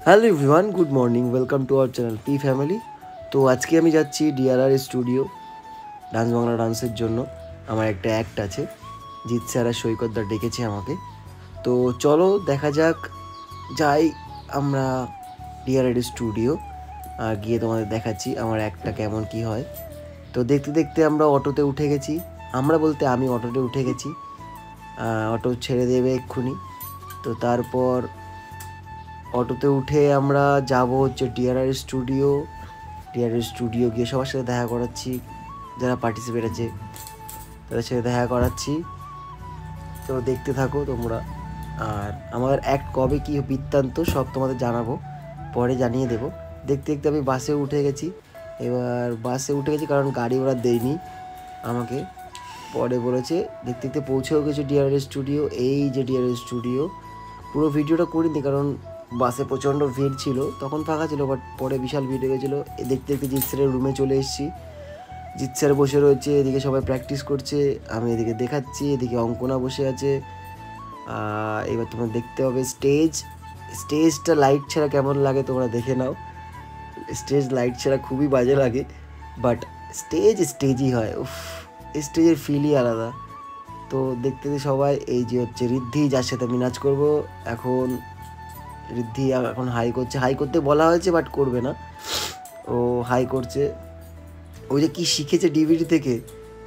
Hello everyone, good morning, welcome to our channel P family. তো আজকে আমি যাচ্ছি ডিআরআর স্টুডিও ডান্স বাংলা ডান্সের জন্য। আমার একটা অ্যাক্ট আছে, জিৎ স্যার আর সৈকতদা ডেকেছে আমাকে। তো চলো দেখা যাক, যাই আমরা ডিআরআর স্টুডিও, গিয়ে তোমাদের দেখাচ্ছি আমার অ্যাক্টটা কেমন কি হয়। তো দেখতে দেখতে আমরা অটোতে উঠে গেছি, আমরা বলতে আমি অটোতে উঠে গেছি। অটো ছেড়ে দেবে এক্ষুনি। তো তারপর অটোতে উঠে আমরা যাব হচ্ছে ডিআরআর স্টুডিও গিয়ে সবার সাথে দেখা করাচ্ছি, যারা পার্টিসিপেট আছে তাদের সাথে দেখা করাচ্ছি। তো দেখতে থাকো তোমরা। আর আমার অ্যাক্ট কবে কী বৃত্তান্ত সব তোমাদের জানাবো, পরে জানিয়ে দেবো। দেখতে দেখতে আমি বাসে উঠে গেছি। এবার বাসে উঠে গেছি কারণ গাড়ি ওরা দেয়নি আমাকে, পরে বলেছে। দেখতে দেখতে পৌঁছেও গেছি ডিআরআর স্টুডিও। এই যে ডিআরআর স্টুডিও, পুরো ভিডিওটা করিনি কারণ বাসে প্রচণ্ড ভিড় ছিল, তখন ফাঁকা ছিল, বাট পরে বিশাল ভিড় হয়ে গেছিলো। দেখতে দেখতে জিৎ স্যারের রুমে চলে এসেছি। জিৎ স্যার বসে রয়েছে, এদিকে সবাই প্র্যাকটিস করছে, আমি এদিকে দেখাচ্ছি, এদিকে অঙ্কনা বসে আছে। এবার তোমরা দেখতে হবে স্টেজটা লাইট ছাড়া কেমন লাগে তোমরা দেখে নাও। স্টেজ লাইট ছাড়া খুবই বাজে লাগে, বাট স্টেজই হয়। উফ, স্টেজের ফিলই আলাদা। তো দেখতে সবাই, এই যে হচ্ছে ঋদ্ধি, যার সাথে আমি নাচ করবো এখন। ঋদ্ধি এখন হাই করছে, হাই করতে বলা হয়েছে বাট করবে না, ও হাই করছে। ওই যে কী শিখেছে ডিভিডি থেকে,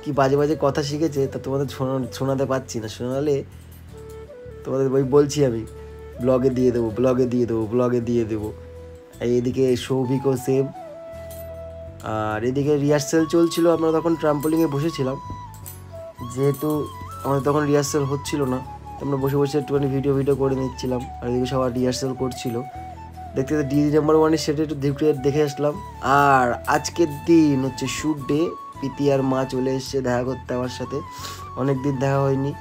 কি বাজে বাজে কথা শিখেছে, তা তোমাদের শোনাতে পারছি না, শোনালে তোমাদের ওই বলছি আমি ব্লগে দিয়ে দেবো। এইদিকে সৌভিকও সেম। আর এদিকে রিহার্সাল চলছিল, আমরা তখন ট্রাম্পোলিংয়ে বসেছিলাম, যেহেতু আমাদের তখন রিহার্সাল হচ্ছিল না, আমরা বসে বসে একটুখানি ভিডিও করে নিচ্ছিলাম। আর এদিকে সবার রিহার্সাল করছিল। দেখতে দেখতে ডিজি নাম্বার 1-এর সেটা একটু দেখে আসলাম। আর আজকের দিন হচ্ছে শ্যুট ডে, প্রীতি আর মা চলে এসছে দেখা করতে আমার সাথে, অনেক দিন দেখা হয়নি।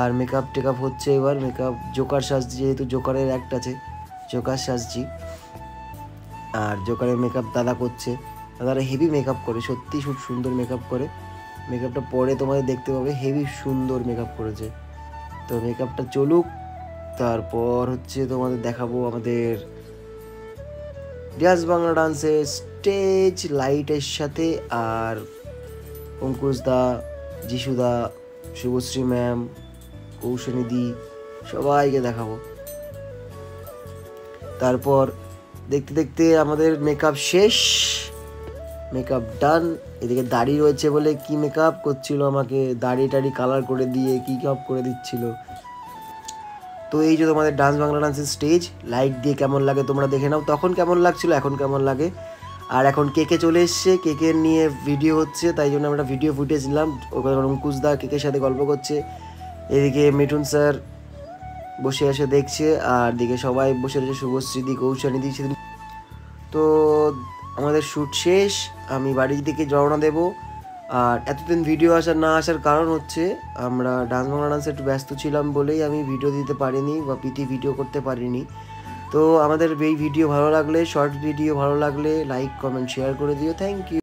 আর মেকআপ টেকআপ হচ্ছে, এবার মেকআপ জোকার সাজছি, যেহেতু জোকারের অ্যাক্ট আছে, জোকার সাজছি। আর জোকারের মেকআপ দাদা করছে, দাদারা হেভি মেকআপ করে, সত্যি খুব সুন্দর মেকআপ করে। মেকআপটা পরে তোমাদের দেখতে পাবে, হেভি সুন্দর মেকআপ করেছে। তো মেকআপটা চলুক, তারপর হচ্ছে তোমাদের দেখাবো আমাদের ডান্স বাংলা ডান্সের স্টেজ লাইটের সাথে। আর অঙ্কুশদা, যিশুদা, শুভশ্রী ম্যাম, কৌশনীদি, সবাইকে দেখাবো। তারপর দেখতে দেখতে আমাদের মেকআপ শেষ, মেকআপ ডান। এদিকে দাড়ি রয়েছে বলে কি মেকআপ করছিল আমাকে, দাড়ি কালার করে দিয়ে কি কাপ করে দিচ্ছিল। তো এই যে তোমাদের ডান্স বাংলা ডান্সের স্টেজ লাইট দিয়ে কেমন লাগে তোমরা দেখে নাও, তখন কেমন লাগছিল, এখন কেমন লাগে। আর এখন কেকে চলে এসছে, কেকের নিয়ে ভিডিও হচ্ছে, তাই জন্য আমরা ভিডিও ফুটেজ নিলাম। ওখানে অঙ্কুশদা কেকের সাথে গল্প করছে, এদিকে মিঠুন স্যার বসে এসে দেখছে, আর দিকে সবাই বসে রয়েছে, শুভশ্রীদি, কৌশানীদি। সেদিন তো আমাদের শ্যুট শেষ, আমি বাড়ির দিকে রওনা দেবো। আর এতদিন ভিডিও আসার কারণ হচ্ছে আমরা ডান্স বাংলা ডান্সে একটু ব্যস্ত ছিলাম বলেই আমি ভিডিও দিতে পারিনি বা পিটি ভিডিও করতে পারিনি। তো আমাদের এই ভিডিও ভালো লাগলে, শর্ট ভিডিও ভালো লাগলে লাইক কমেন্ট শেয়ার করে দিও। Thank you.